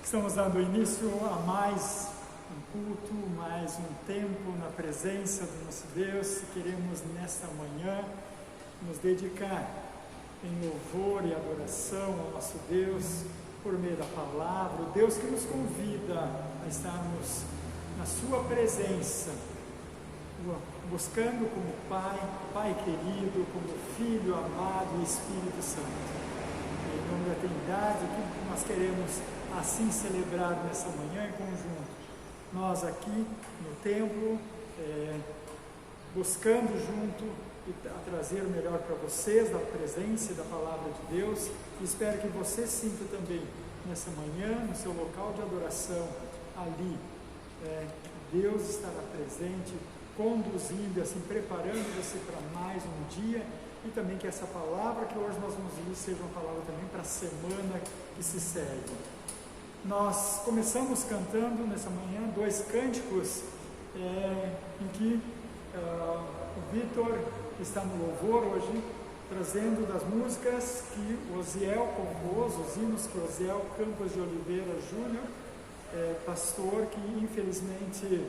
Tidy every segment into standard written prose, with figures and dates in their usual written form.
Estamos dando início a mais um culto, mais um tempo na presença do nosso Deus. Queremos nesta manhã nos dedicar em louvor e adoração ao nosso Deus por meio da palavra, o Deus que nos convida a estarmos na sua presença, buscando como Pai querido, como Filho amado e Espírito Santo. Em nome da Trindade, que nós queremos assim celebrar nessa manhã em conjunto. Nós aqui no templo, buscando junto e trazer o melhor para vocês da presença e da palavra de Deus. E espero que você sinta também nessa manhã, no seu local de adoração, ali, Deus estará presente, conduzindo, assim, preparando você para mais um dia. E também que essa palavra que hoje nós vamos ler seja uma palavra também para a semana que se segue. Nós começamos cantando nessa manhã 2 cânticos em que o Vitor está no louvor hoje, trazendo das músicas que o Osiel compôs, os hinos que o Osiel Campos de Oliveira Júnior, pastor que infelizmente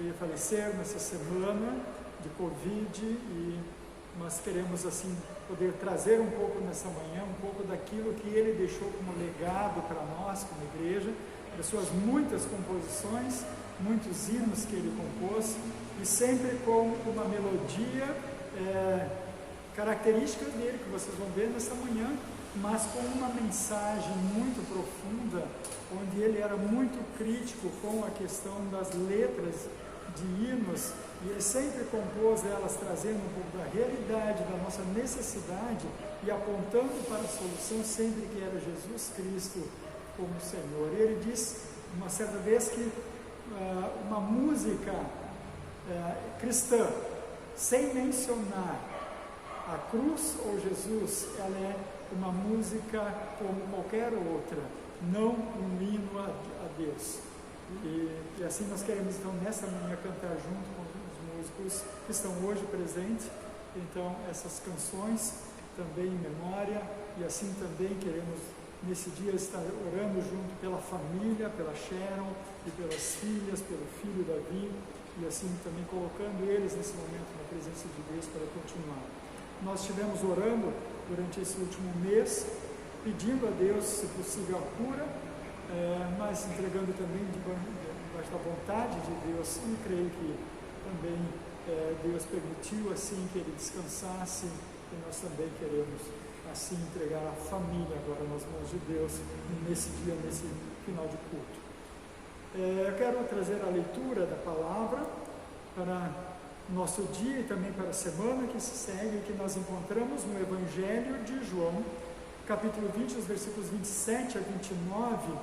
veio falecer nessa semana de Covid, nós queremos assim poder trazer um pouco nessa manhã, um pouco daquilo que ele deixou como legado para nós, como igreja, das suas muitas composições, muitos hinos que ele compôs, e sempre com uma melodia característica dele, que vocês vão ver nessa manhã, mas com uma mensagem muito profunda, onde ele era muito crítico com a questão das letras de hinos, e ele sempre compôs elas trazendo um pouco da realidade, da nossa necessidade e apontando para a solução sempre que era Jesus Cristo como Senhor. E ele diz uma certa vez que uma música cristã, sem mencionar a cruz ou Jesus, ela é uma música como qualquer outra, não um hino a Deus. E assim nós queremos então nessa manhã cantar junto com os músicos que estão hoje presentes, então essas canções também em memória, e assim também queremos nesse dia estar orando junto pela família, pela Sharon e pelas filhas, pelo filho Davi, e assim também colocando eles nesse momento na presença de Deus para continuar. Nós estivemos orando durante esse último mês, pedindo a Deus, se possível, a cura, mas entregando também debaixo da vontade de Deus, e creio que também Deus permitiu assim que ele descansasse, e nós também queremos assim entregar a família agora nas mãos de Deus nesse dia, nesse final de culto. Eu quero trazer a leitura da palavra para o nosso dia e também para a semana que se segue, que nós encontramos no Evangelho de João, capítulo 20, os versículos 27 a 29,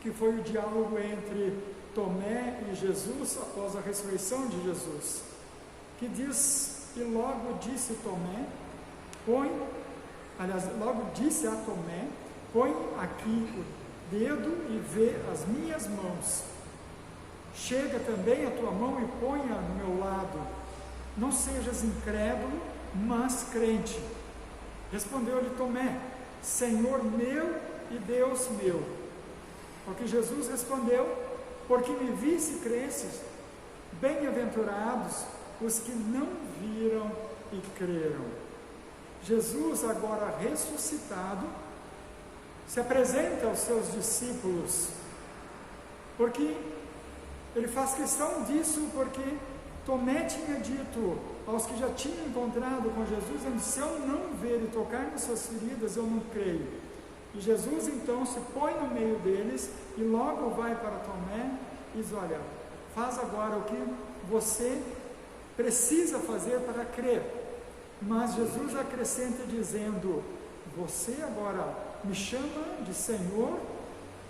que foi o diálogo entre Tomé e Jesus após a ressurreição de Jesus, que diz: e logo disse Tomé, logo disse a Tomé, põe aqui o dedo e vê as minhas mãos, chega também a tua mão e ponha no meu lado, não sejas incrédulo, mas crente. Respondeu-lhe Tomé, Senhor meu e Deus meu. Ao que Jesus respondeu, porque me viste e cresces, bem-aventurados os que não viram e creram. Jesus, agora ressuscitado, se apresenta aos seus discípulos, porque ele faz questão disso, porque Tomé tinha dito aos que já tinham encontrado com Jesus, dizendo: se eu não ver e tocar nas suas feridas, eu não creio. E Jesus então se põe no meio deles e logo vai para Tomé e diz: olha, faz agora o que você precisa fazer para crer. Mas Jesus acrescenta dizendo: você agora me chama de Senhor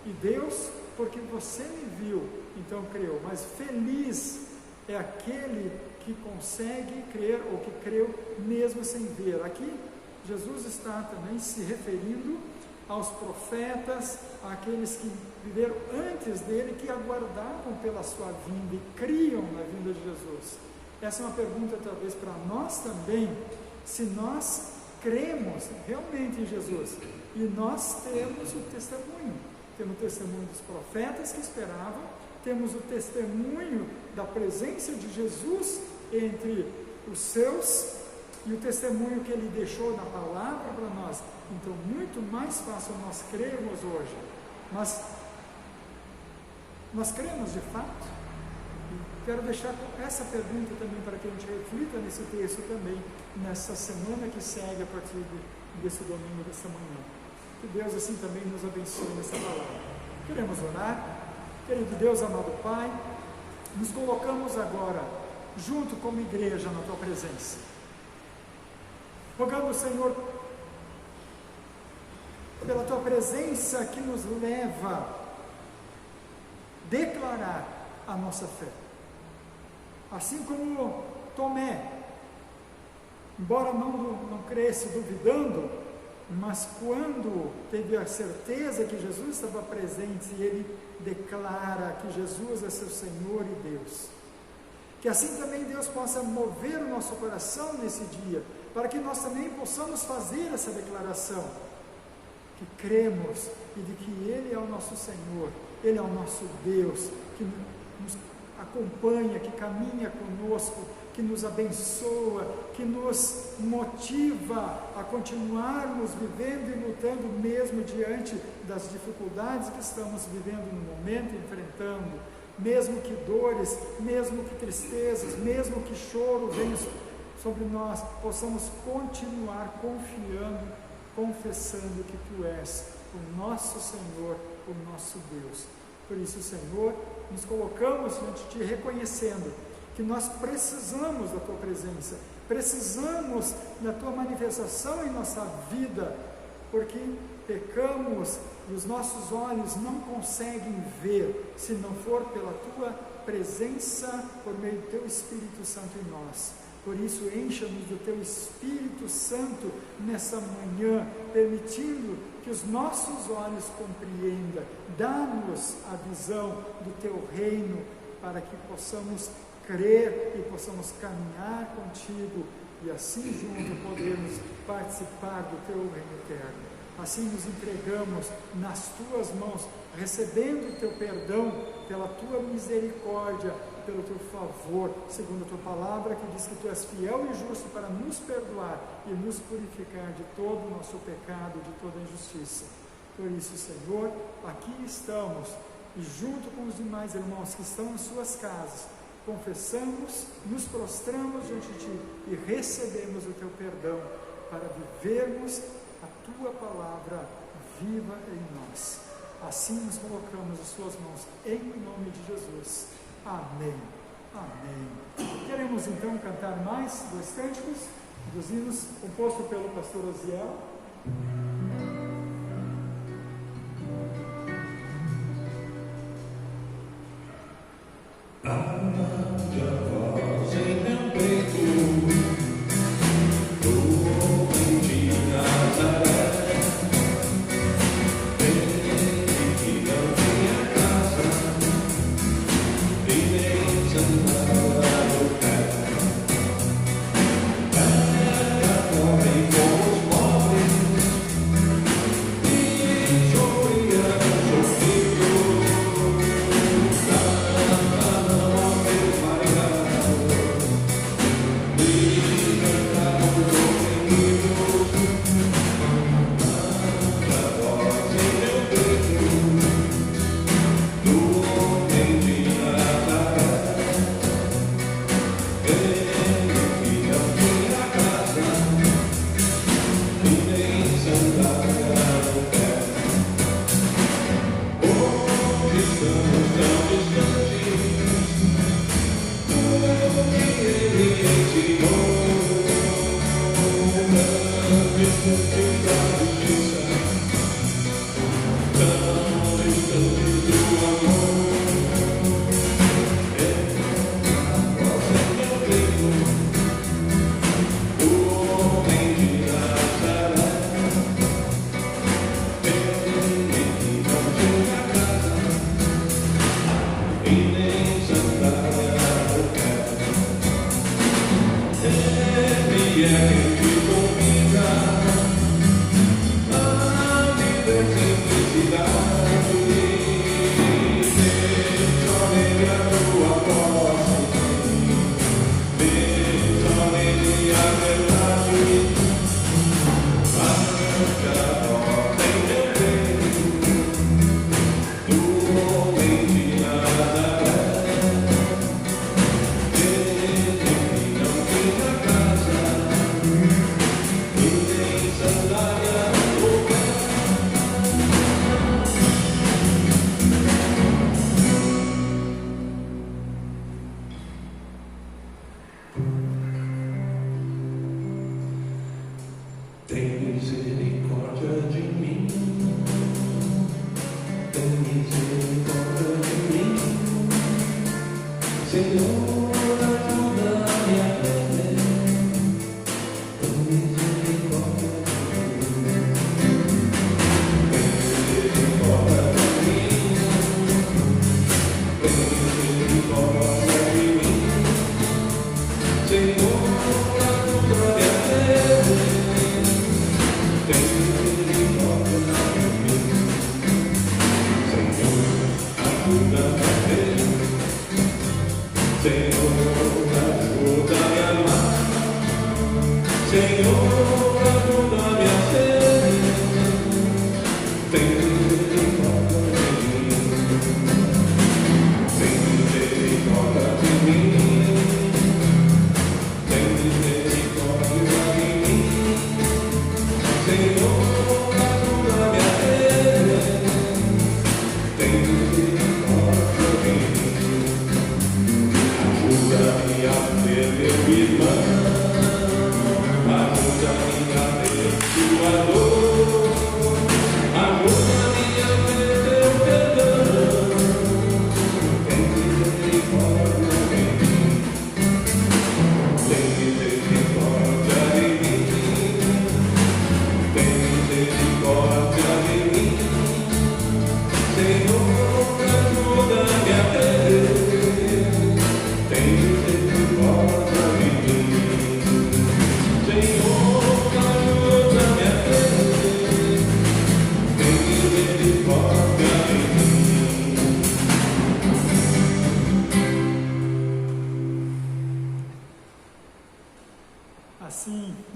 e Deus, porque você me viu, então creu. Mas feliz é aquele que consegue crer, ou que creu mesmo sem ver. Aqui Jesus está também se referindo aos profetas, àqueles que viveram antes dele, que aguardavam pela sua vinda e criam na vinda de Jesus. Essa é uma pergunta talvez para nós também, se nós cremos realmente em Jesus. E nós temos o testemunho dos profetas que esperavam, temos o testemunho da presença de Jesus entre os seus, e o testemunho que ele deixou na palavra para nós. Então, muito mais fácil nós crermos hoje, mas nós cremos de fato? E quero deixar essa pergunta também para que a gente reflita nesse texto também, nessa semana que segue a partir desse domingo, dessa manhã. Que Deus assim também nos abençoe nessa palavra. Queremos orar. Querido Deus, amado Pai, nos colocamos agora junto como igreja na Tua presença, rogando, Senhor, pela Tua presença que nos leva a declarar a nossa fé. Assim como Tomé, embora não cresce duvidando, mas quando teve a certeza que Jesus estava presente, ele declara que Jesus é seu Senhor e Deus. Que assim também Deus possa mover o nosso coração nesse dia, para que nós também possamos fazer essa declaração, que cremos e de que Ele é o nosso Senhor, Ele é o nosso Deus, que nos acompanha, que caminha conosco, que nos abençoa, que nos motiva a continuarmos vivendo e lutando mesmo diante das dificuldades que estamos vivendo no momento, enfrentando, mesmo que dores, mesmo que tristezas, mesmo que choro venha sobre nós, possamos continuar confiando, confessando que Tu és o nosso Senhor, o nosso Deus. Por isso, Senhor, nos colocamos diante de Ti, reconhecendo que nós precisamos da Tua presença, precisamos da Tua manifestação em nossa vida, porque pecamos e os nossos olhos não conseguem ver, se não for pela Tua presença, por meio do Teu Espírito Santo em nós. Por isso, encha-nos do Teu Espírito Santo nessa manhã, permitindo que os nossos olhos compreendam. Dá-nos a visão do Teu reino, para que possamos crer e possamos caminhar contigo, e assim juntos podermos participar do Teu reino eterno. Assim nos entregamos nas Tuas mãos, recebendo o Teu perdão, pela Tua misericórdia, pelo Teu favor, segundo a Tua palavra, que diz que Tu és fiel e justo para nos perdoar e nos purificar de todo o nosso pecado, de toda injustiça. Por isso, Senhor, aqui estamos, e junto com os demais irmãos que estão em suas casas, confessamos, nos prostramos diante de Ti e recebemos o Teu perdão para vivermos a Tua palavra viva em nós. Assim nos colocamos em Suas mãos, em nome de Jesus. Amém. Amém. Queremos então cantar mais 2 cânticos dos hinos composto pelo pastor Osiel.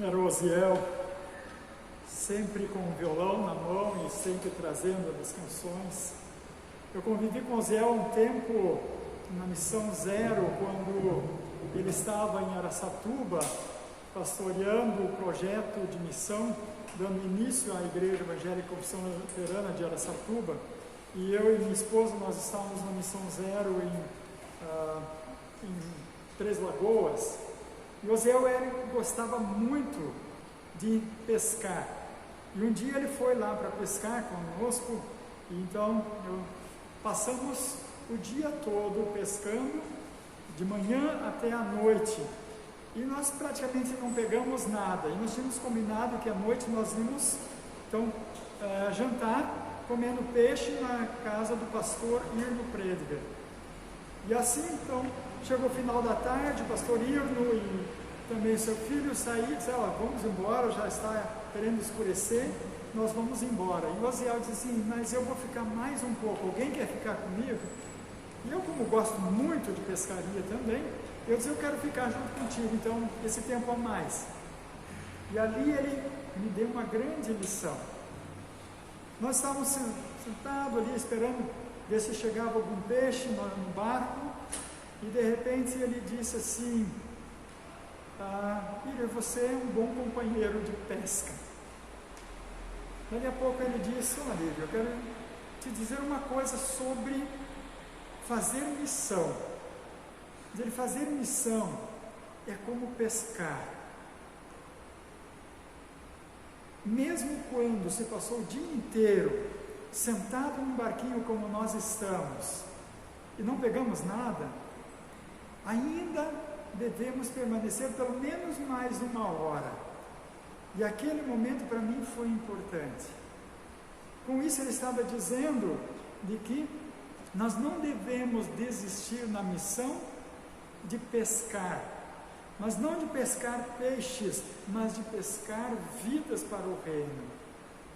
era o Osiel, sempre com o violão na mão e sempre trazendo as canções. Eu convivi com o Osiel um tempo na Missão Zero, quando ele estava em Araçatuba, pastoreando o projeto de missão, dando início à Igreja Evangélica Confissão Luterana de Araçatuba. E eu e minha esposa, nós estávamos na Missão Zero em Três Lagoas. E o Osiel gostava muito de pescar. E um dia ele foi lá para pescar conosco, e então passamos o dia todo pescando, de manhã até a noite. E nós praticamente não pegamos nada. E nós tínhamos combinado que à noite nós íamos, então, jantar, comendo peixe na casa do pastor Irno Prediger. E assim, então, chegou o final da tarde, o pastor Irno e também seu filho saíram e disseram: vamos embora, já está querendo escurecer, nós vamos embora. E o Osiel disse assim: mas eu vou ficar mais um pouco, alguém quer ficar comigo? E eu, como gosto muito de pescaria também, eu disse: eu quero ficar junto contigo, então, esse tempo a mais. E ali ele me deu uma grande lição. Nós estávamos sentados ali, esperando ver se chegava algum peixe no barco, e de repente ele disse assim: Peter, você é um bom companheiro de pesca. Daqui a pouco ele disse: olha, eu quero te dizer uma coisa sobre fazer missão. Ele fazer missão é como pescar. Mesmo quando se passou o dia inteiro sentado num barquinho como nós estamos e não pegamos nada, ainda devemos permanecer pelo menos mais uma hora. E aquele momento para mim foi importante. Com isso ele estava dizendo de que nós não devemos desistir na missão de pescar, mas não de pescar peixes, mas de pescar vidas para o reino.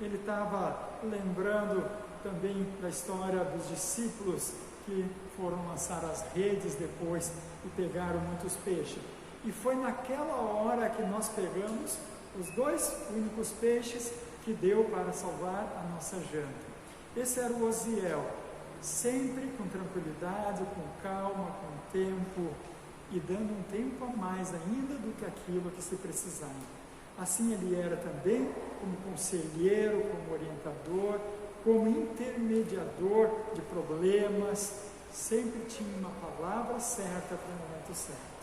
Ele estava lembrando também da história dos discípulos que foram lançar as redes depois e pegaram muitos peixes. E foi naquela hora que nós pegamos os 2 únicos peixes que deu para salvar a nossa janta. Esse era o Osiel, sempre com tranquilidade, com calma, com tempo, e dando um tempo a mais ainda do que aquilo que se precisava. Assim ele era também como conselheiro, como orientador, como intermediador de problemas, sempre tinha uma palavra certa para o momento certo.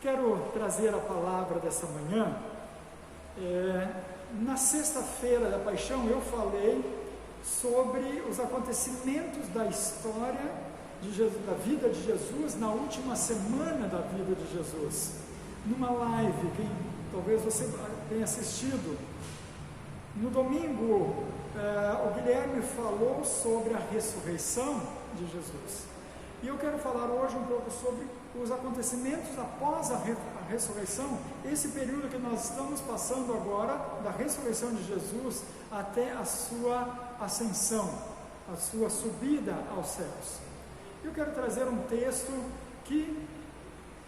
Quero trazer a palavra dessa manhã. Na sexta-feira da Paixão eu falei sobre os acontecimentos da história de Jesus, da vida de Jesus, na última semana da vida de Jesus, numa live que talvez você tenha assistido. No domingo, o Guilherme falou sobre a ressurreição de Jesus, e eu quero falar hoje um pouco sobre os acontecimentos após a ressurreição, esse período que nós estamos passando agora, da ressurreição de Jesus até a sua ascensão, a sua subida aos céus. Eu quero trazer um texto que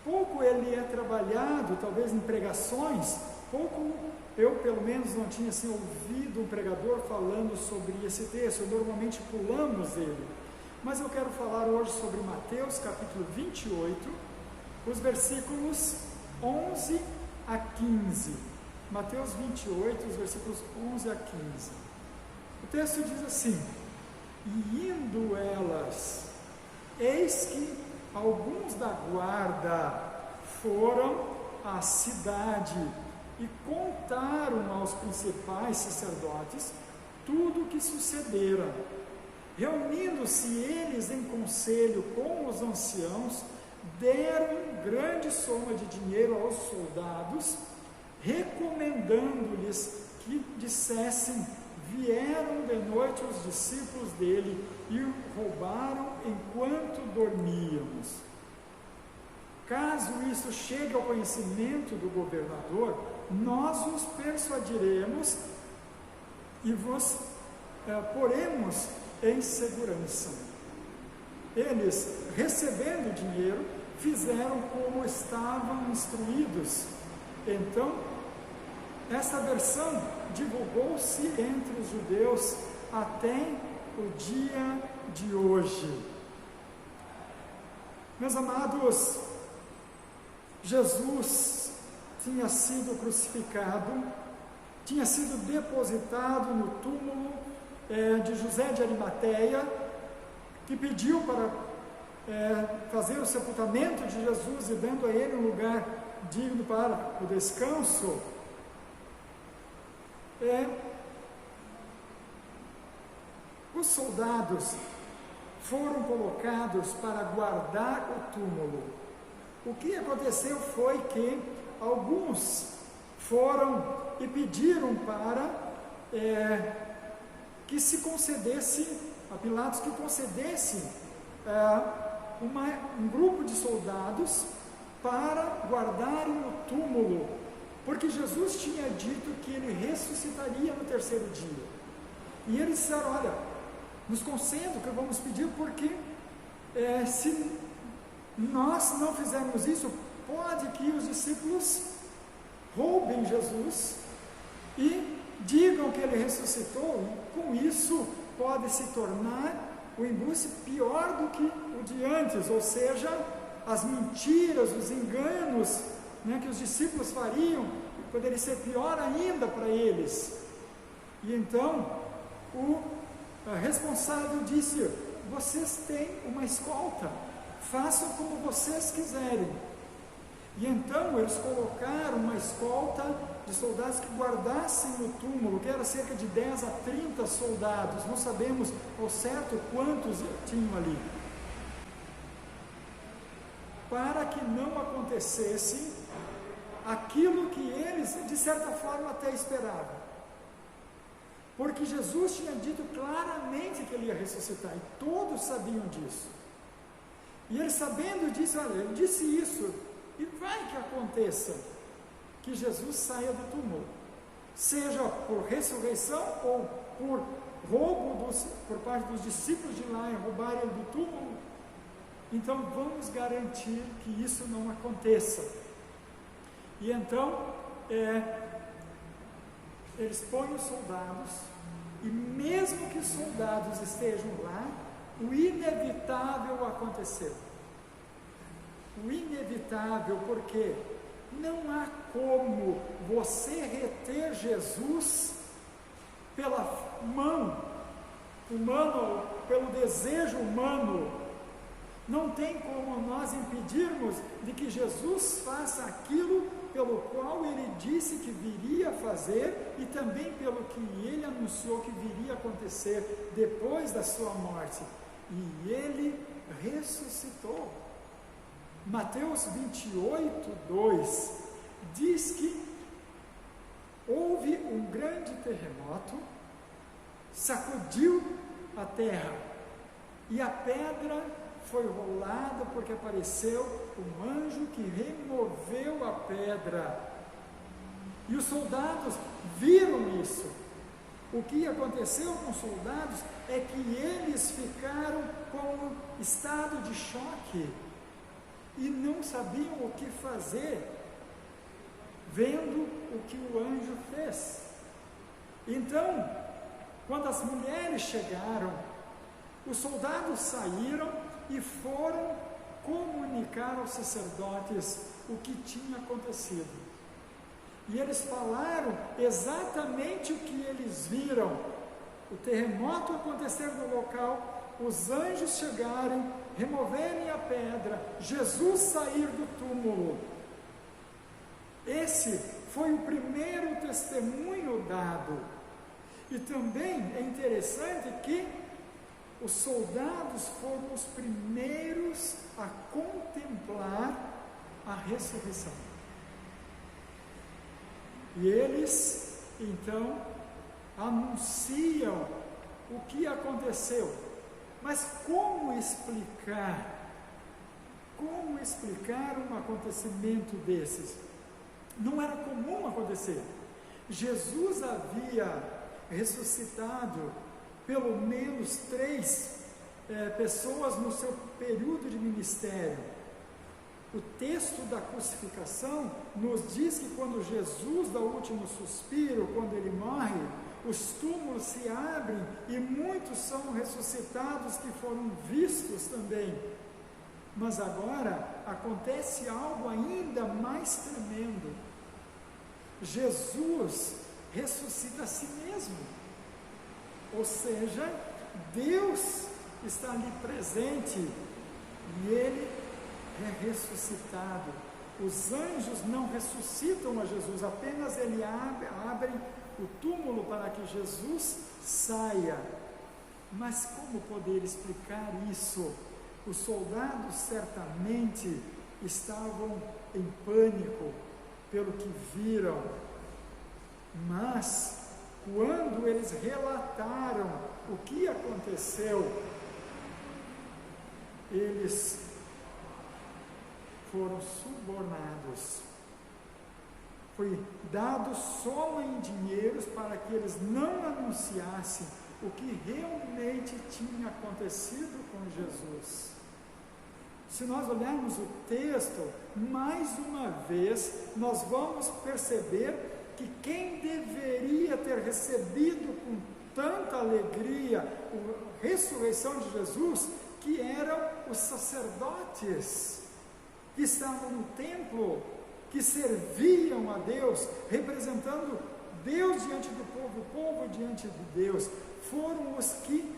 pouco ele é trabalhado, talvez em pregações, pouco eu pelo menos não tinha assim, ouvido um pregador falando sobre esse texto, normalmente pulamos ele, mas eu quero falar hoje sobre Mateus capítulo 28, os versículos 11 a 15, Mateus 28, os versículos 11 a 15, o texto diz assim: e indo elas, eis que alguns da guarda foram à cidade e contaram aos principais sacerdotes tudo o que sucedera. Reunindo-se eles em conselho com os anciãos, deram grande soma de dinheiro aos soldados, recomendando-lhes que dissessem: vieram de noite os discípulos dele e roubaram enquanto dormíamos. Caso isso chegue ao conhecimento do governador, nós os persuadiremos e vos poremos em segurança. Eles, recebendo dinheiro, fizeram como estavam instruídos, Então, essa versão divulgou-se entre os judeus até o dia de hoje. Meus amados, Jesus tinha sido crucificado, tinha sido depositado no túmulo de José de Arimateia, que pediu para fazer o sepultamento de Jesus e dando a ele um lugar digno para o descanso. Os soldados foram colocados para guardar o túmulo. O que aconteceu foi que alguns foram e pediram para que se concedesse a Pilatos, que concedesse um grupo de soldados para guardarem o túmulo, porque Jesus tinha dito que ele ressuscitaria no terceiro dia. E eles disseram: olha, nos conceda o que vamos pedir, porque se nós não fizermos isso, pode que os discípulos roubem Jesus e digam que ele ressuscitou, e com isso pode se tornar o embuste pior do que o de antes, ou seja, as mentiras, os enganos, que os discípulos fariam, poderia ser pior ainda para eles. E então o responsável disse: vocês têm uma escolta, façam como vocês quiserem. E então eles colocaram uma escolta de soldados que guardassem o túmulo, que era cerca de 10 a 30 soldados, não sabemos ao certo quantos tinham ali, para que não acontecesse aquilo que eles, de certa forma, até esperavam. Porque Jesus tinha dito claramente que ele ia ressuscitar, e todos sabiam disso. E eles, sabendo disso, olha, ele disse isso, e vai que aconteça que Jesus saia do túmulo, seja por ressurreição ou por roubo por parte dos discípulos de lá, roubarem ele do túmulo. Então vamos garantir que isso não aconteça. E então eles põem os soldados, e mesmo que os soldados estejam lá, o inevitável aconteceu. O inevitável, porque não há como você reter Jesus pela mão humana, pelo desejo humano. Não tem como nós impedirmos de que Jesus faça aquilo pelo qual ele disse que viria fazer, e também pelo que ele anunciou que viria acontecer depois da sua morte. E ele ressuscitou. Mateus 28, 2 diz que houve um grande terremoto, sacudiu a terra, e a pedra foi rolada, porque apareceu um anjo que removeu a pedra. E os soldados viram isso. O que aconteceu com os soldados é que eles ficaram com um estado de choque e não sabiam o que fazer, vendo o que o anjo fez. Então, quando as mulheres chegaram, os soldados saíram e foram comunicar aos sacerdotes o que tinha acontecido. E eles falaram exatamente o que eles viram: o terremoto acontecer no local, os anjos chegarem, removerem a pedra, Jesus sair do túmulo. Esse foi o primeiro testemunho dado. E também é interessante que os soldados foram os primeiros a contemplar a ressurreição. E eles, então, anunciam o que aconteceu. Mas como explicar um acontecimento desses? Não era comum acontecer. Jesus havia ressuscitado pelo menos 3 pessoas no seu período de ministério. O texto da crucificação nos diz que quando Jesus dá o último suspiro, quando ele morre, os túmulos se abrem e muitos são ressuscitados que foram vistos também. Mas agora acontece algo ainda mais tremendo. Jesus ressuscita a si mesmo. Ou seja, Deus está ali presente e ele é ressuscitado. Os anjos não ressuscitam a Jesus, apenas ele abrem o túmulo para que Jesus saia. Mas como poder explicar isso? Os soldados certamente estavam em pânico pelo que viram, mas quando eles relataram o que aconteceu, eles foram subornados. Foi dado soma em dinheiros para que eles não anunciassem o que realmente tinha acontecido com Jesus. Se nós olharmos o texto, mais uma vez, nós vamos perceber que quem deveria ter recebido com tanta alegria a ressurreição de Jesus, que eram os sacerdotes, que estavam no templo, que serviam a Deus, representando Deus diante do povo, o povo diante de Deus, foram os que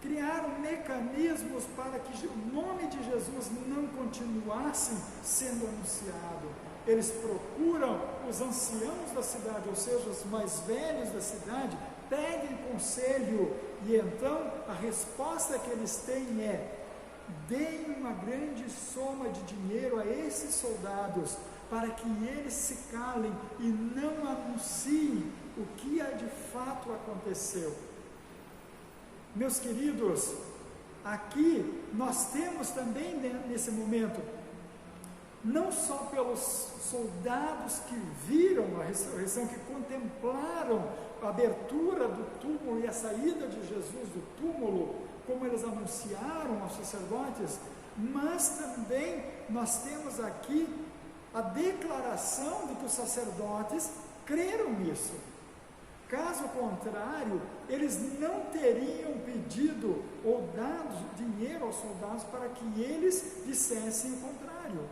criaram mecanismos para que o nome de Jesus não continuasse sendo anunciado. Eles procuram os anciãos da cidade, ou seja, os mais velhos da cidade, pedem conselho, e então a resposta que eles têm é: deem uma grande soma de dinheiro a esses soldados, para que eles se calem e não anunciem o que de fato aconteceu. Meus queridos, aqui nós temos também nesse momento, não só pelos soldados que viram a ressurreição, que contemplaram a abertura do túmulo e a saída de Jesus do túmulo, como eles anunciaram aos sacerdotes, mas também nós temos aqui a declaração de que os sacerdotes creram nisso. Caso contrário, eles não teriam pedido ou dado dinheiro aos soldados para que eles dissessem o contrário.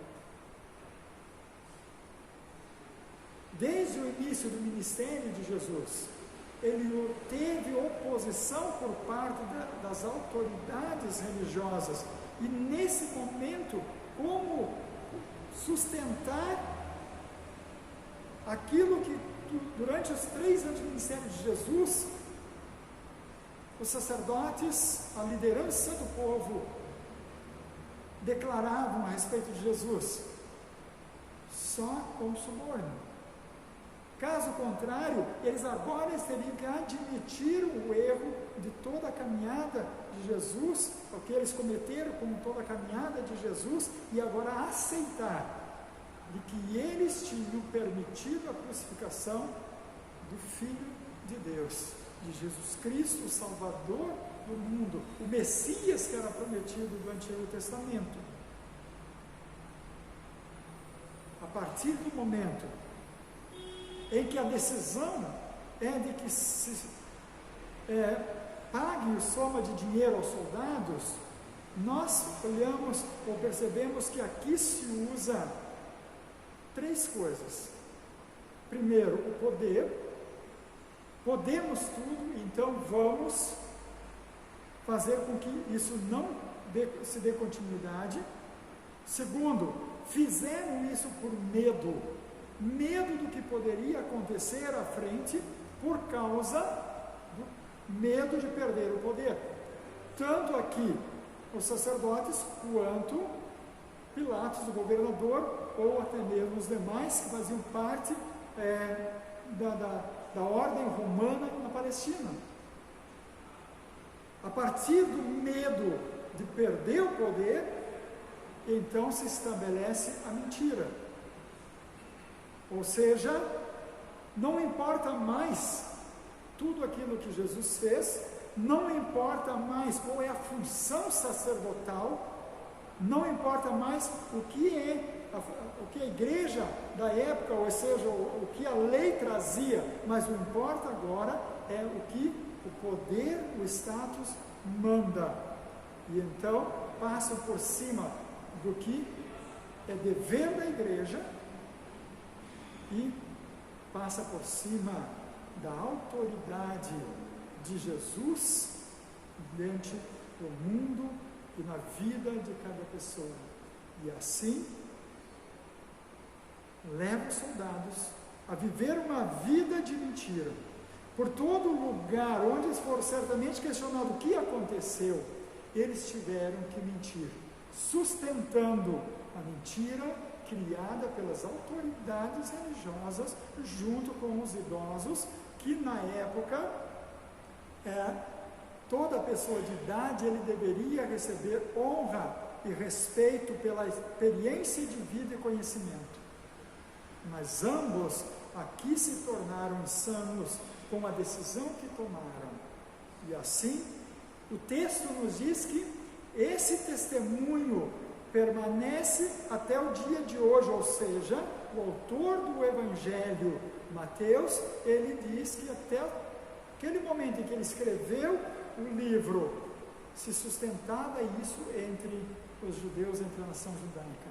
Desde o início do ministério de Jesus, ele teve oposição por parte das autoridades religiosas, e nesse momento, como sustentar aquilo que durante os 3 anos de ministério de Jesus, os sacerdotes, a liderança do povo, declaravam a respeito de Jesus? Só com suborno. Caso contrário, eles agora teriam que admitir o erro de toda a caminhada de Jesus, o que eles cometeram com toda a caminhada de Jesus, e agora aceitar de que eles tinham permitido a crucificação do Filho de Deus, de Jesus Cristo, o Salvador do mundo, o Messias que era prometido do Antigo Testamento. A partir do momento em que a decisão é de que se pague soma de dinheiro aos soldados, nós olhamos ou percebemos que aqui se usa 3 coisas. Primeiro, o poder. Podemos tudo, então vamos fazer com que isso não se dê continuidade. Segundo, fizeram isso por medo do que poderia acontecer à frente, por causa do medo de perder o poder. Tanto aqui os sacerdotes, quanto Pilatos, o governador, ou até mesmo os demais que faziam parte da ordem romana na Palestina. A partir do medo de perder o poder, então se estabelece a mentira. Ou seja, não importa mais tudo aquilo que Jesus fez, não importa mais qual é a função sacerdotal, Não importa mais o que a igreja da época, ou seja, o que a lei trazia, mas o que importa agora é o que o poder, o status manda. E então passam por cima do que é dever da igreja e passa por cima da autoridade de Jesus diante do mundo e na vida de cada pessoa. E assim leva os soldados a viver uma vida de mentira. Por todo lugar onde eles foram certamente questionados o que aconteceu, eles tiveram que mentir, sustentando a mentira criada pelas autoridades religiosas junto com os idosos, que na época toda pessoa de idade ele deveria receber honra e respeito pela experiência de vida e conhecimento. Mas ambos aqui se tornaram insanos com a decisão que tomaram. E assim, o texto nos diz que esse testemunho permanece até o dia de hoje, ou seja, o autor do Evangelho, Mateus, ele diz que até aquele momento em que ele escreveu o livro, se sustentava isso entre os judeus, entre a nação judaica.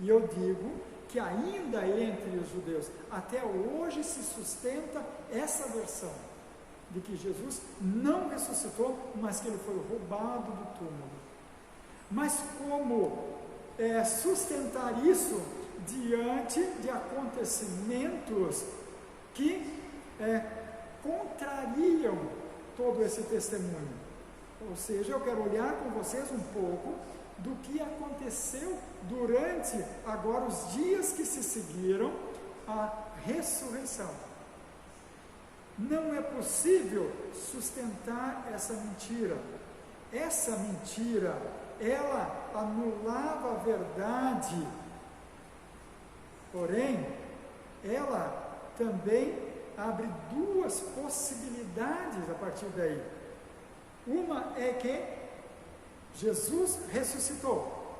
E eu digo que ainda entre os judeus, até hoje se sustenta essa versão, de que Jesus não ressuscitou, mas que ele foi roubado do túmulo. Mas como sustentar isso diante de acontecimentos que contrariam todo esse testemunho? Ou seja, eu quero olhar com vocês um pouco do que aconteceu durante agora os dias que se seguiram à ressurreição. Não é possível sustentar essa mentira. Essa mentira, ela anulava a verdade, porém, ela também abre duas possibilidades a partir daí. Uma é que Jesus ressuscitou,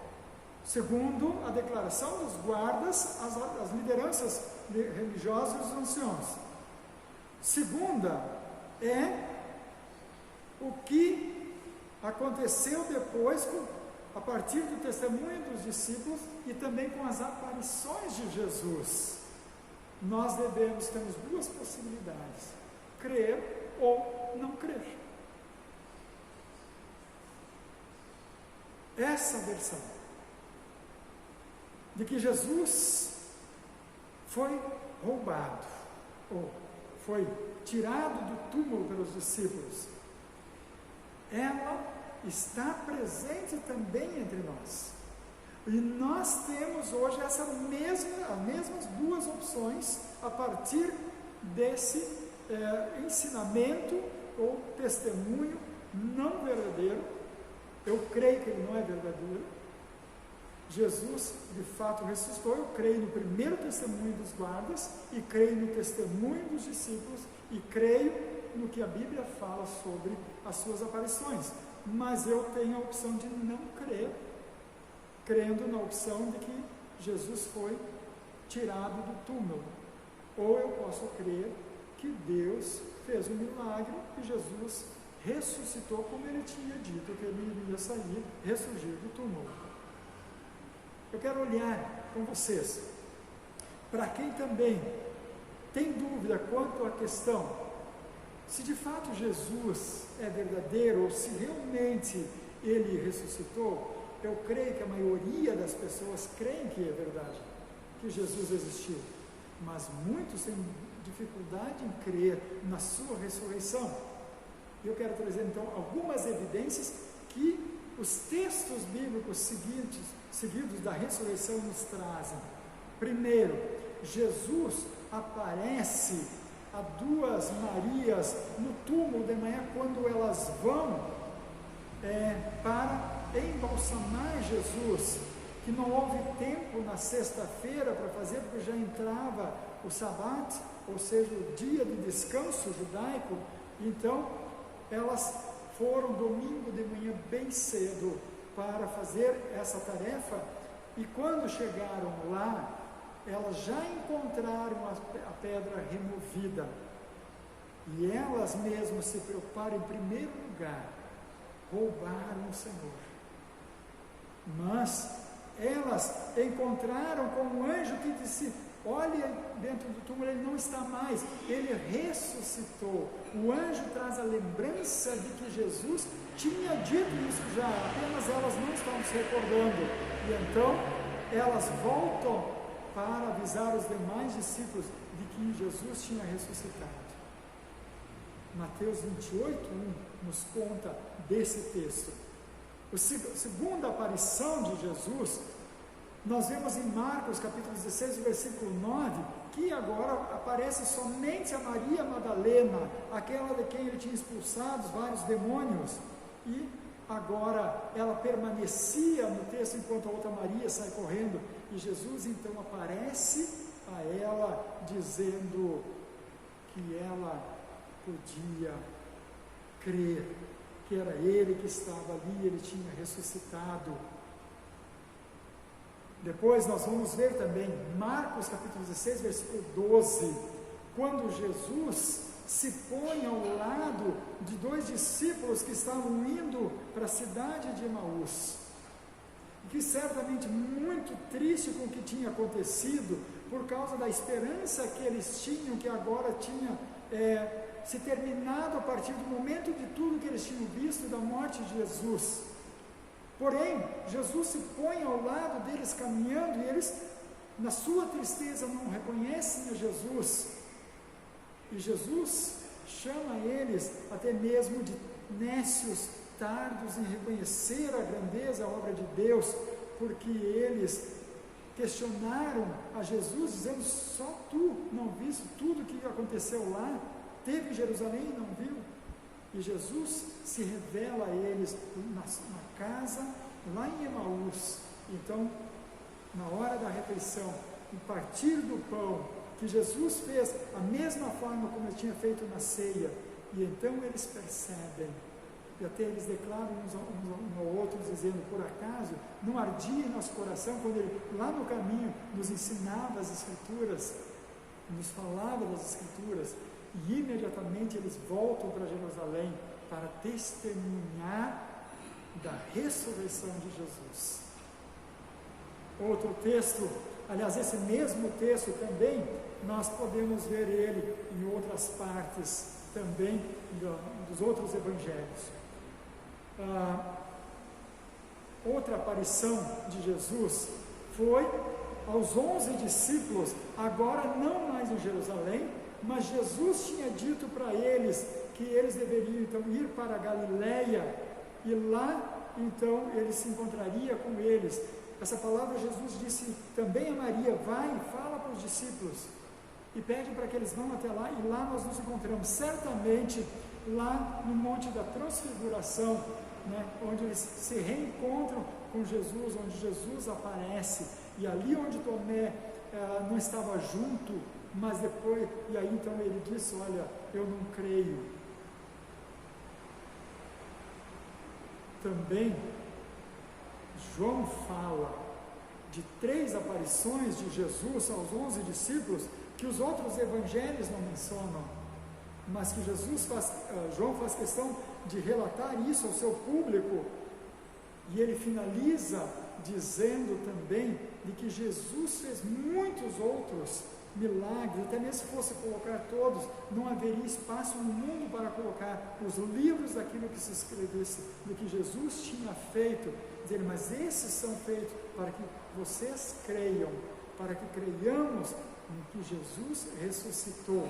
segundo a declaração dos guardas, as lideranças religiosas dos anciãos. Segunda é o que aconteceu depois a partir do testemunho dos discípulos e também com as aparições de Jesus. Nós temos duas possibilidades: crer ou não crer. Essa versão de que Jesus foi roubado, ou foi tirado do túmulo pelos discípulos, ela está presente também entre nós. E nós temos hoje as mesmas duas opções a partir desse ensinamento ou testemunho não verdadeiro. Eu creio que ele não é verdadeiro. Jesus, de fato, ressuscitou. Eu creio no primeiro testemunho dos guardas, e creio no testemunho dos discípulos, e creio no que a Bíblia fala sobre as suas aparições. Mas eu tenho a opção de não crer, crendo na opção de que Jesus foi tirado do túmulo. Ou eu posso crer que Deus fez um milagre e Jesus ressuscitou, como ele tinha dito que ele iria sair, ressurgir do túmulo. Eu quero olhar com vocês para quem também tem dúvida quanto à questão se de fato Jesus é verdadeiro ou se realmente ele ressuscitou. Eu creio que a maioria das pessoas creem que é verdade, que Jesus existiu, mas muitos têm dificuldade em crer na sua ressurreição. Eu quero trazer então algumas evidências que os textos bíblicos seguidos da ressurreição nos trazem. Primeiro, Jesus aparece a duas Marias no túmulo de manhã, quando elas vão para embalsamar Jesus, que não houve tempo na sexta-feira para fazer, porque já entrava o Shabat, ou seja, o dia de descanso judaico. Então elas foram domingo de manhã bem cedo para fazer essa tarefa, e quando chegaram lá, elas já encontraram a pedra removida, e elas mesmas se preocuparam em primeiro lugar, roubaram o Senhor. Mas elas encontraram com um anjo que disse: olha, dentro do túmulo ele não está mais, ele ressuscitou. O anjo traz a lembrança de que Jesus tinha dito isso já, apenas elas não estavam se recordando. E então elas voltam para avisar os demais discípulos de que Jesus tinha ressuscitado. Mateus 28, 1 nos conta desse texto. A segunda aparição de Jesus, nós vemos em Marcos capítulo 16, versículo 9, que agora aparece somente a Maria Madalena, aquela de quem ele tinha expulsado vários demônios, e agora ela permanecia no texto enquanto a outra Maria sai correndo, e Jesus então aparece a ela dizendo que ela podia crer que era ele que estava ali, ele tinha ressuscitado. Depois nós vamos ver também Marcos capítulo 16, versículo 12, quando Jesus se põe ao lado de dois discípulos que estavam indo para a cidade de Emaús, que certamente muito triste com o que tinha acontecido, por causa da esperança que eles tinham, que agora tinha se terminado a partir do momento de tudo que eles tinham visto da morte de Jesus. Porém, Jesus se põe ao lado deles caminhando, e eles, na sua tristeza, não reconhecem a Jesus. E Jesus chama eles até mesmo de nécios, tardos em reconhecer a grandeza, a obra de Deus, porque eles questionaram a Jesus, dizendo: só tu não viste tudo o que aconteceu lá? Teve em Jerusalém e não viu? E Jesus se revela a eles na casa, lá em Emaús. Então, na hora da refeição, em partir do pão, que Jesus fez a mesma forma como ele tinha feito na ceia, e então eles percebem, e até eles declaram uns ao outro, dizendo: por acaso não ardia em nosso coração quando ele lá no caminho nos ensinava as Escrituras, nos falava das Escrituras? E imediatamente eles voltam para Jerusalém para testemunhar da ressurreição de Jesus. Outro texto, aliás, esse mesmo texto também, nós podemos ver ele em outras partes também dos outros evangelhos. Outra aparição de Jesus foi aos 11 discípulos, agora não mais em Jerusalém, mas Jesus tinha dito para eles que eles deveriam então ir para a Galileia, e lá então ele se encontraria com eles. Essa palavra Jesus disse também a Maria: vai e fala para os discípulos, e pede para que eles vão até lá, e lá nós nos encontramos, certamente lá no Monte da Transfiguração, onde eles se reencontram com Jesus, onde Jesus aparece, e ali onde Tomé não estava junto, mas depois, e aí então ele disse: olha, eu não creio. Também João fala de 3 aparições de Jesus aos 11 discípulos, que os outros evangelhos não mencionam, mas que João faz questão de relatar isso ao seu público, e ele finaliza dizendo também de que Jesus fez muitos outros milagres, até mesmo se fosse colocar todos, não haveria espaço no mundo para colocar os livros daquilo que se escrevesse, do que Jesus tinha feito, dizer, mas esses são feitos para que vocês creiam, para que creiamos em que Jesus ressuscitou.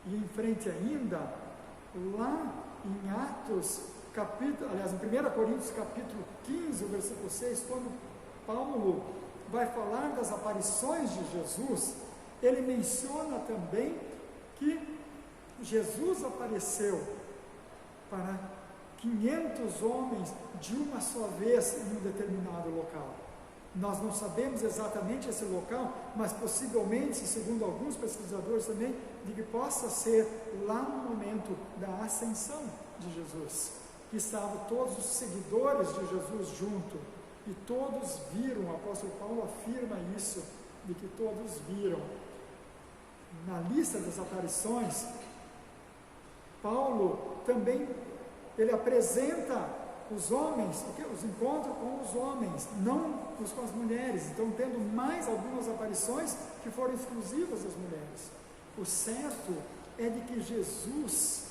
E em frente ainda, lá em Atos, em 1 Coríntios capítulo 15, versículo 6, quando Paulo vai falar das aparições de Jesus, ele menciona também que Jesus apareceu para 500 homens de uma só vez em um determinado local. Nós não sabemos exatamente esse local, mas possivelmente, segundo alguns pesquisadores também, de que possa ser lá no momento da ascensão de Jesus, estavam todos os seguidores de Jesus junto, e todos viram, o apóstolo Paulo afirma isso, de que todos viram. Na lista das aparições, Paulo também, ele apresenta os homens, os encontros com os homens, não os com as mulheres, então tendo mais algumas aparições que foram exclusivas das mulheres. O certo é de que Jesus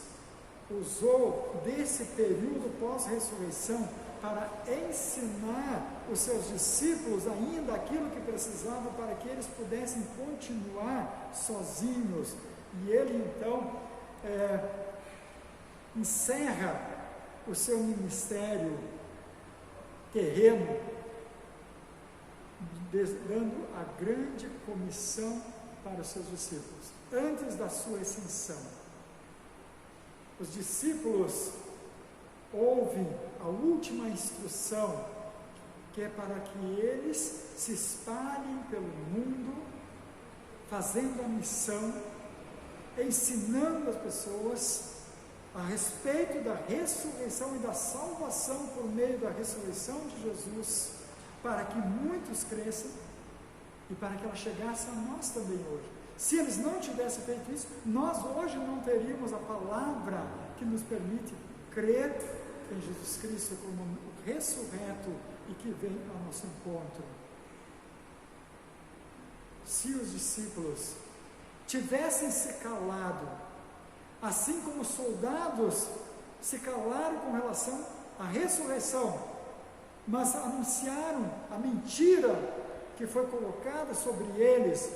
usou desse período pós-ressurreição para ensinar os seus discípulos ainda aquilo que precisavam para que eles pudessem continuar sozinhos. E ele então encerra o seu ministério terreno, dando a grande comissão para os seus discípulos, antes da sua ascensão. Os discípulos ouvem a última instrução, que é para que eles se espalhem pelo mundo, fazendo a missão, ensinando as pessoas a respeito da ressurreição e da salvação por meio da ressurreição de Jesus, para que muitos cresçam e para que ela chegasse a nós também hoje. Se eles não tivessem feito isso, nós hoje não teríamos a palavra que nos permite crer em Jesus Cristo como o ressurreto e que vem ao nosso encontro. Se os discípulos tivessem se calado, assim como os soldados se calaram com relação à ressurreição, mas anunciaram a mentira que foi colocada sobre eles,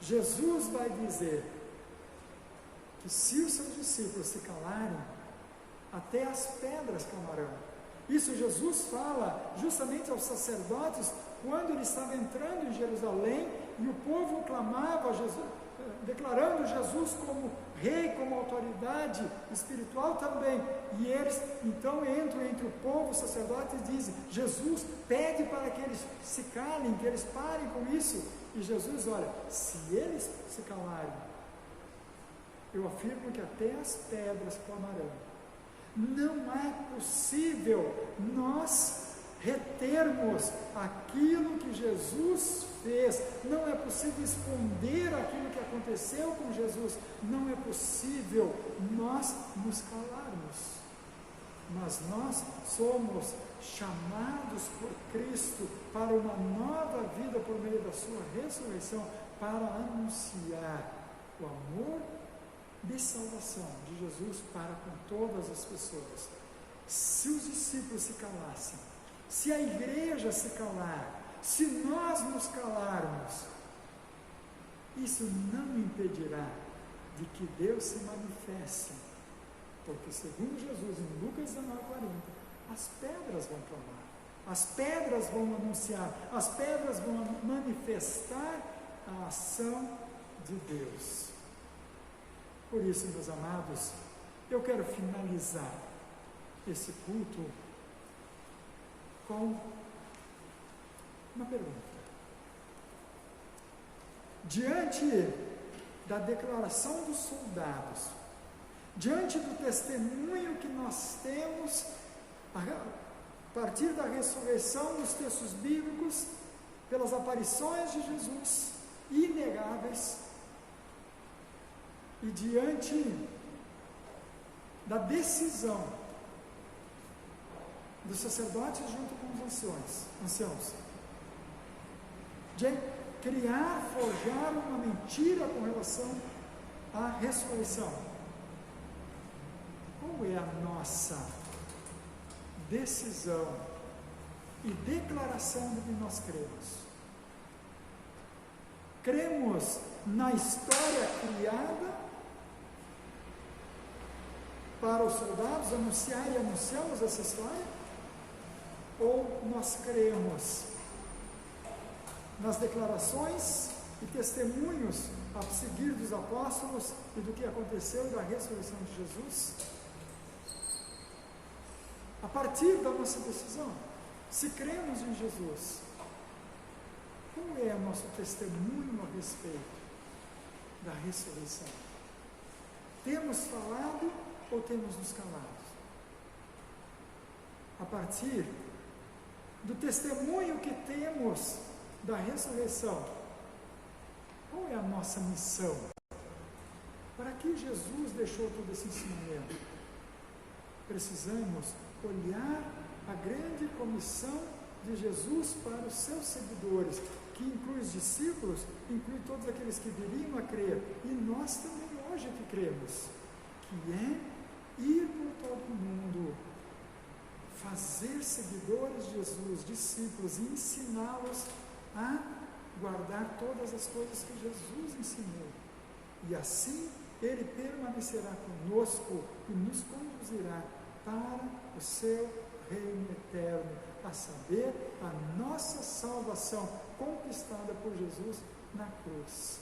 Jesus vai dizer que se os seus discípulos se calarem, até as pedras clamarão. Isso Jesus fala justamente aos sacerdotes quando ele estava entrando em Jerusalém e o povo clamava a Jesus, declarando Jesus como rei, como autoridade espiritual também. E eles então entram entre o povo, os sacerdotes, e dizem: Jesus pede para que eles se calem, que eles parem com isso. E Jesus, olha, se eles se calarem, eu afirmo que até as pedras clamarão. Não é possível nós retermos aquilo que Jesus fez, não é possível esconder aquilo que aconteceu com Jesus, não é possível nós nos calarmos, mas nós somos chamados por Cristo para uma nova vida por meio da sua ressurreição, para anunciar o amor de salvação de Jesus para com todas as pessoas. Se os discípulos se calassem, se a igreja se calar, se nós nos calarmos, isso não impedirá de que Deus se manifeste, porque segundo Jesus em Lucas 19:40, as pedras vão clamar, as pedras vão anunciar, as pedras vão manifestar a ação de Deus. Por isso, meus amados, eu quero finalizar esse culto com uma pergunta. Diante da declaração dos soldados, diante do testemunho que nós temos a partir da ressurreição nos textos bíblicos, pelas aparições de Jesus inegáveis, e diante da decisão dos sacerdotes junto com os anciãos, de criar, forjar uma mentira com relação à ressurreição, qual é a nossa decisão e declaração do que nós cremos? Cremos na história criada para os soldados anunciar e anunciamos essa história? Ou nós cremos nas declarações e testemunhos a seguir dos apóstolos e do que aconteceu da ressurreição de Jesus? A partir da nossa decisão, se cremos em Jesus, qual é o nosso testemunho a respeito da ressurreição? Temos falado ou temos nos calado? a partir do testemunho que temos da ressurreição. Qual é a nossa missão? Para que Jesus deixou todo esse ensinamento? Precisamos olhar a grande comissão de Jesus para os seus seguidores, que inclui os discípulos, inclui todos aqueles que viriam a crer, e nós também hoje que cremos, que é ir por todo o mundo, fazer seguidores de Jesus, discípulos, e ensiná-los a guardar todas as coisas que Jesus ensinou. E assim Ele permanecerá conosco e nos conduzirá para o seu reino eterno, a saber, a nossa salvação conquistada por Jesus na cruz.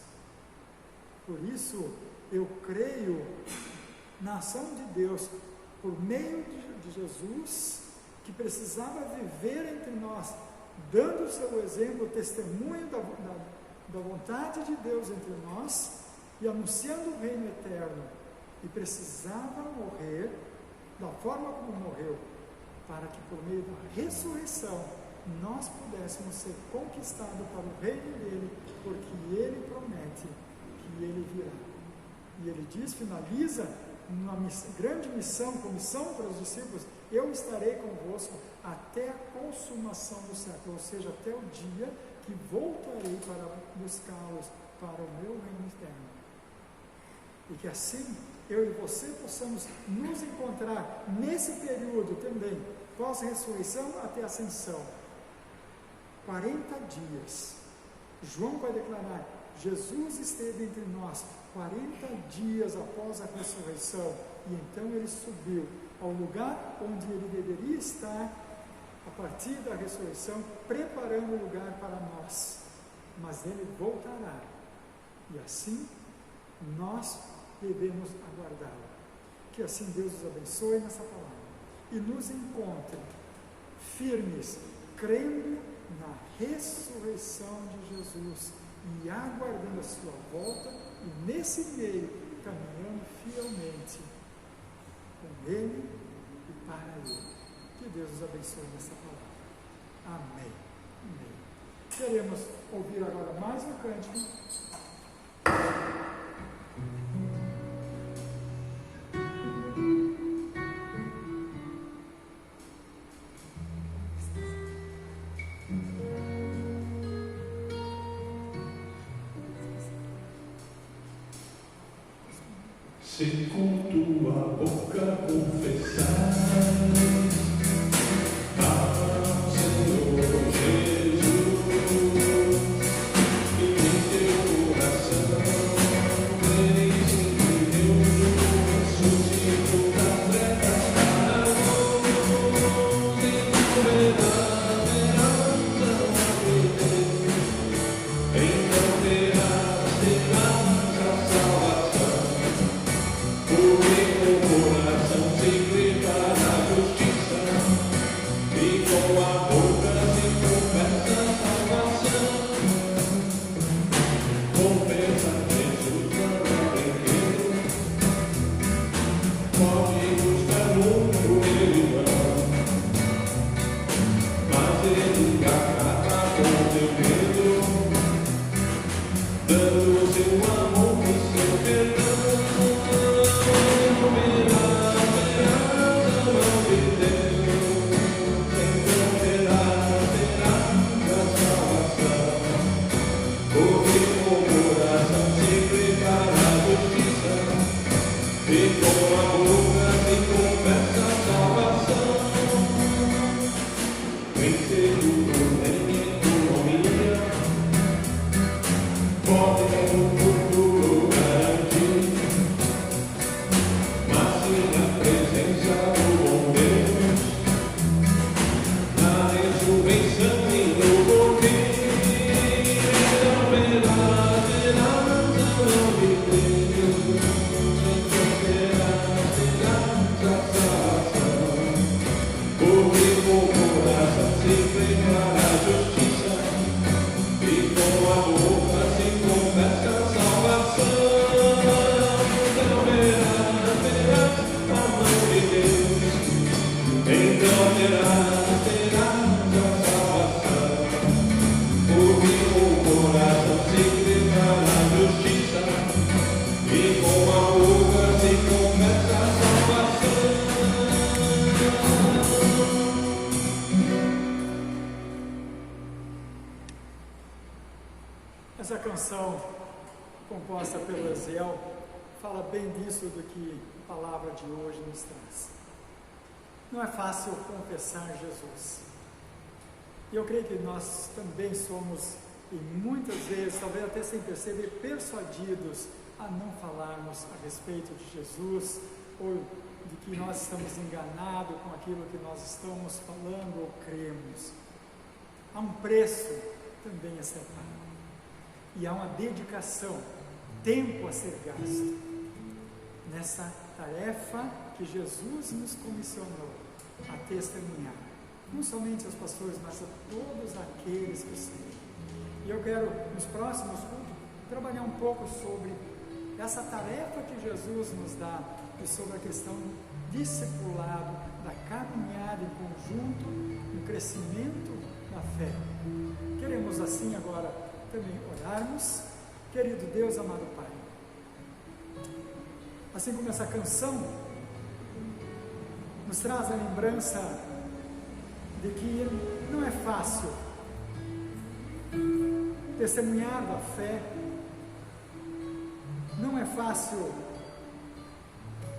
Por isso, eu creio na ação de Deus por meio de Jesus, que precisava viver entre nós, dando o seu exemplo, o testemunho da vontade de Deus entre nós e anunciando o reino eterno, e precisava morrer da forma como morreu, para que por meio da ressurreição nós pudéssemos ser conquistados para o reino dele, porque ele promete que ele virá. E ele diz, finaliza uma grande missão, comissão para os discípulos: eu estarei convosco até a consumação do século, ou seja, até o dia que voltarei para buscá-los para o meu reino eterno. E que assim eu e você possamos nos encontrar nesse período também, pós-ressurreição até a ascensão. 40 dias. João vai declarar: Jesus esteve entre nós 40 dias após a ressurreição, e então ele subiu ao lugar onde ele deveria estar a partir da ressurreição, preparando o lugar para nós. Mas ele voltará, e assim nós devemos aguardá-lo. Que assim Deus nos abençoe nessa palavra e nos encontre firmes, crendo na ressurreição de Jesus e aguardando a sua volta, e nesse meio caminhando fielmente com Ele e para Ele. Que Deus nos abençoe nessa palavra. Amém. Amém. Queremos ouvir agora mais um cântico. Se com tua boca confessar ao Senhor Jesus e em teu coração creres em que Deus ressuscitou das trevas para a luz e verás a vida, então terás a salvação. O coração se prepara a justiça. canção composta pelo Eziel fala bem disso do que a palavra de hoje nos traz. Não é fácil confessar Jesus. E eu creio que nós também somos, e muitas vezes, talvez até sem perceber, persuadidos a não falarmos a respeito de Jesus, ou de que nós estamos enganados com aquilo que nós estamos falando ou cremos. Há um preço também a ser pago. E há uma dedicação, tempo a ser gasto nessa tarefa que Jesus nos comissionou a testemunhar. Não somente aos pastores, mas a todos aqueles que seguem. E eu quero, nos próximos cultos, trabalhar um pouco sobre essa tarefa que Jesus nos dá e sobre a questão do discipulado, da caminhada em conjunto, no crescimento na fé. Queremos assim agora também orarmos. Querido Deus, amado Pai, assim como essa canção nos traz a lembrança de que não é fácil testemunhar da fé, não é fácil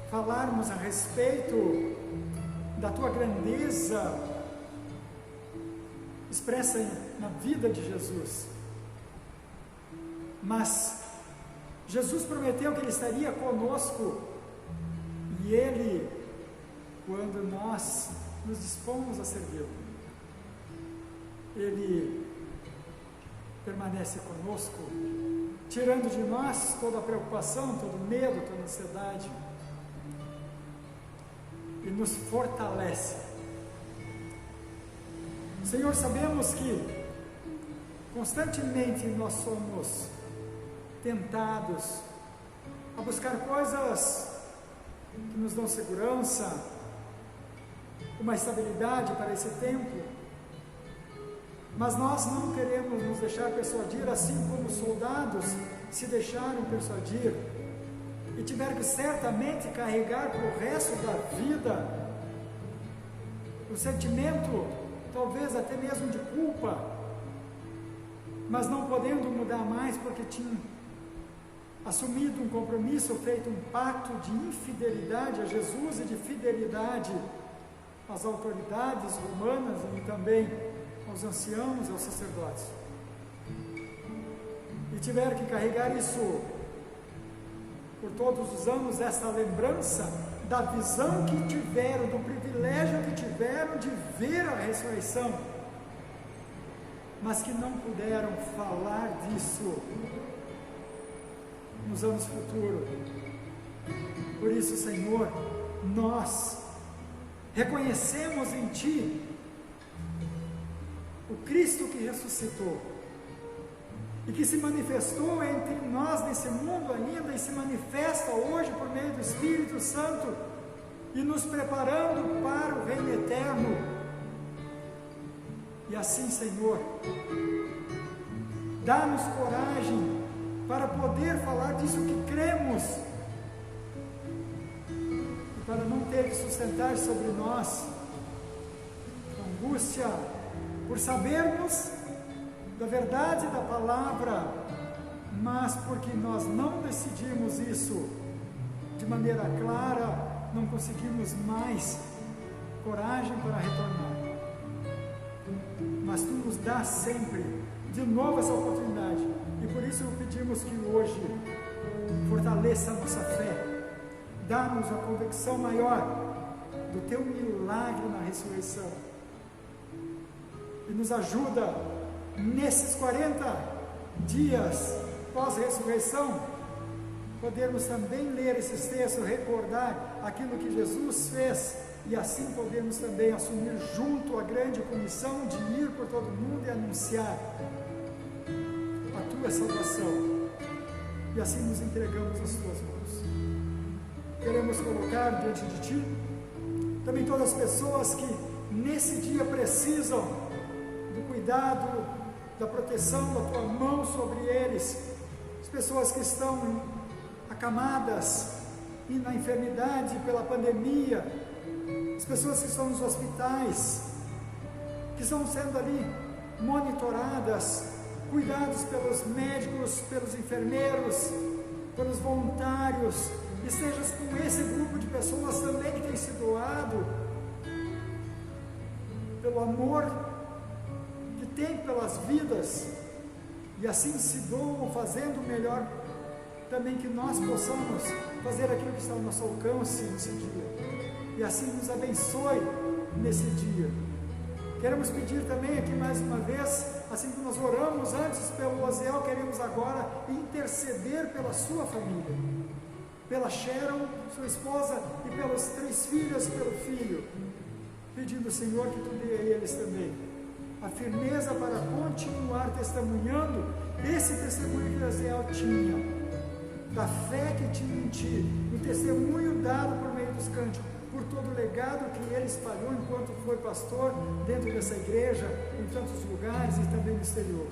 falarmos a respeito da Tua grandeza expressa na vida de Jesus, mas Jesus prometeu que Ele estaria conosco, e Ele, quando nós nos dispomos a servi-lo, Ele permanece conosco, tirando de nós toda a preocupação, todo o medo, toda a ansiedade, e nos fortalece. Senhor, sabemos que constantemente nós somos tentados a buscar coisas que nos dão segurança, uma estabilidade para esse tempo, mas nós não queremos nos deixar persuadir, assim como os soldados se deixaram persuadir e tiveram que certamente carregar para o resto da vida o sentimento, talvez até mesmo de culpa, mas não podendo mudar mais porque tinham assumido um compromisso, feito um pacto de infidelidade a Jesus e de fidelidade às autoridades romanas e também aos anciãos e aos sacerdotes. E tiveram que carregar isso por todos os anos, essa lembrança da visão que tiveram, do privilégio que tiveram de ver a ressurreição, mas que não puderam falar disso nos anos futuros. Por isso, Senhor, nós reconhecemos em Ti o Cristo que ressuscitou e que se manifestou entre nós nesse mundo ainda e se manifesta hoje por meio do Espírito Santo e nos preparando para o reino eterno. E assim, Senhor, dá-nos coragem para poder falar disso que cremos e para não ter que sustentar sobre nós angústia por sabermos da verdade da palavra, mas porque nós não decidimos isso de maneira clara, não conseguimos mais coragem para retornar. Mas Tu nos dá sempre de novo essa oportunidade, e por isso pedimos que hoje fortaleça a nossa fé, dá-nos a convicção maior do Teu milagre na ressurreição, e nos ajuda nesses 40 dias pós-ressurreição, podermos também ler esses textos, recordar aquilo que Jesus fez, e assim podemos também assumir junto a grande comissão de ir por todo mundo e anunciar a Tua salvação, e assim nos entregamos às Tuas mãos. Queremos colocar diante de Ti também todas as pessoas que nesse dia precisam do cuidado, da proteção da Tua mão sobre eles, as pessoas que estão acamadas e na enfermidade pela pandemia, as pessoas que estão nos hospitais, que estão sendo ali monitoradas cuidados pelos médicos, pelos enfermeiros, pelos voluntários, estejas com esse grupo de pessoas também que tem se doado, pelo amor que tem pelas vidas, e assim se doam fazendo o melhor, também que nós possamos fazer aquilo que está ao nosso alcance nesse dia, e assim nos abençoe nesse dia. Queremos pedir também aqui mais uma vez, assim como nós oramos antes pelo Oziel, queremos agora interceder pela sua família, pela Sharon, sua esposa, e pelas 3 filhas e pelo filho, pedindo, Senhor, que Tu dê a eles também a firmeza para continuar testemunhando esse testemunho que Oziel tinha, da fé que tinha em Ti, o testemunho dado por meio dos cânticos, por todo o legado que ele espalhou enquanto foi pastor dentro dessa igreja, em tantos lugares e também no exterior.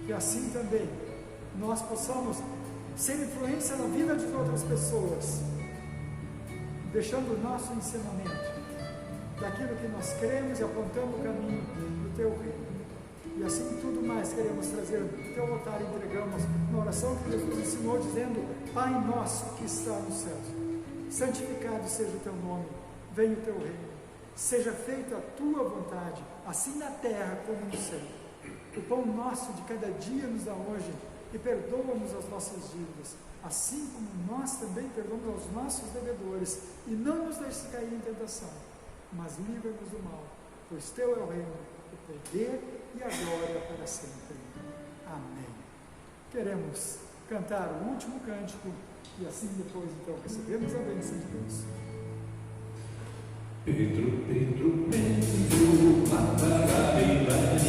Que assim também nós possamos ser influência na vida de outras pessoas, deixando o nosso ensinamento daquilo que nós cremos e apontando o caminho do Teu reino. E assim tudo mais queremos trazer do Teu altar e entregamos na oração que Jesus ensinou, dizendo: Pai nosso que está nos céus, santificado seja o Teu nome, venha o Teu reino, seja feita a Tua vontade, assim na terra como no céu. O pão nosso de cada dia nos dá hoje, e perdoa-nos as nossas dívidas, assim como nós também perdoamos aos nossos devedores, e não nos deixes cair em tentação, mas livra-nos do mal, pois Teu é o reino, o poder e a glória para sempre. Amém. Queremos cantar o último cântico, e assim depois então recebemos a bênção de Deus. Pedro, Pedro, Pedro, lá da Galileia,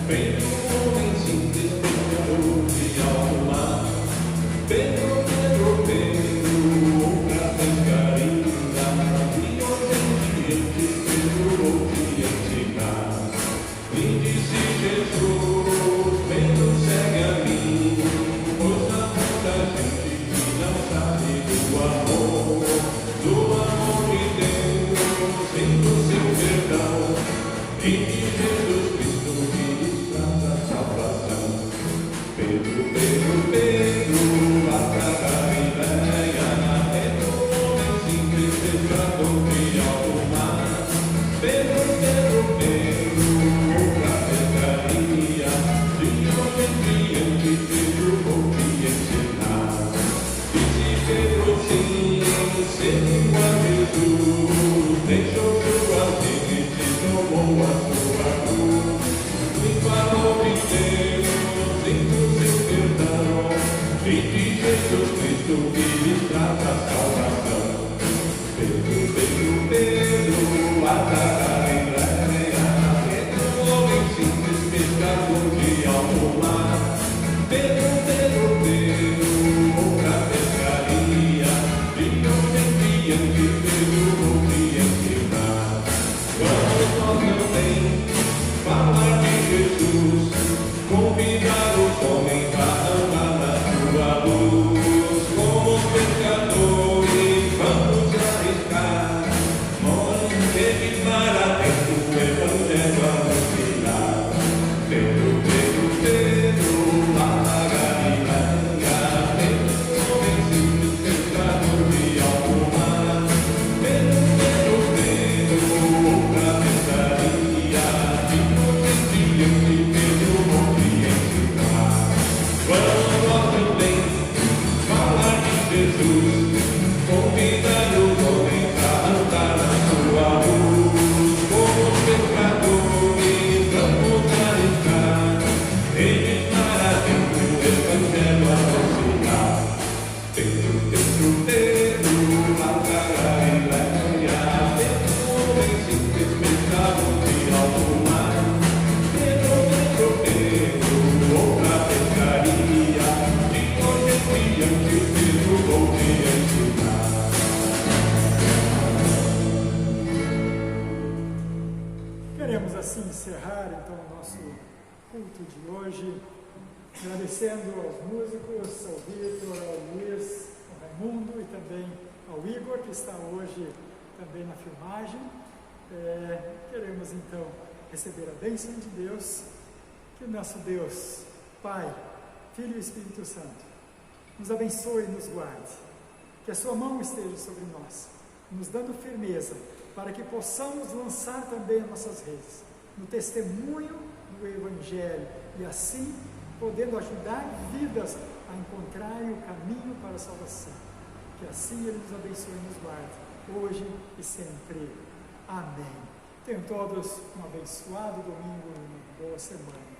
Pedro, homem simples, pescador de alto mar. Pedro, Pedro, Pedro, outra pescaria, e hoje em diante Pedro vou te ensinar. E disse Jesus, Pedro, segue a mim, pois há muita gente que não sabe do amor de Deus, sem o seu perdão, e de Jesus Cristo que nos traz a salvação. Pedro, Pedro, Pedro, lá da Galileia, Pedro, homem simples, pescador de alto mar. Pedro, Pedro, Pedro, outra pescaria, de hoje em diante Pedro vou te ensinar. Disse Pedro sim, seguiu a Jesus, deixou sua vida e se tomou a sua cruz. E falou de Deus, do seu perdão, e de Jesus Cristo que lhes traz a salvação. Pedro, Pedro, Pedro, lá da Galileia, Pedro, homem simples, pescador de alto mar. Pedro, Pedro, Pedro, outra pescaria, de hoje em diante Pedro vou te ensinar. Vamos nós também falar de Jesus, convidar os homens a andar na sua luz. Como pescadores vamos arriscar, vamos revisar atento o Evangelho a anunciar. Pedro, Pedro, Pedro, lá na Galileia, Pedro, homem simples, pescador de alto mar. Pedro, Pedro, Pedro, outra pescaria, de hoje em diante Pedro vou te ensinar. Vamos nós também falar de Jesus, convidar os homens a andar na sua luz. Como pescadores vamos arriscar, revisar atento o Evangelho a anunciar. Pedro, Pedro, Pedro, lá da Galileia, Pedro, homem simples, pescador de alto mar. Pedro, Pedro, Pedro, outra pescaria, de hoje em diante Pedro vou te ensinar. Queremos assim encerrar então o nosso culto de hoje, agradecendo aos músicos, ao Vitor, ao Luiz, ao Raimundo e também ao Igor, que está hoje também na filmagem. Queremos então receber a bênção de Deus, que Que o nosso Deus, Pai, Filho e Espírito Santo, nos abençoe e nos guarde. Que a sua mão esteja sobre nós, nos dando firmeza, para que possamos lançar também as nossas redes no testemunho do Evangelho, e assim podendo ajudar vidas a encontrarem o caminho para a salvação. Que assim Ele nos abençoe e nos guarde, hoje e sempre. Amém. Tenham todos um abençoado domingo e uma boa semana.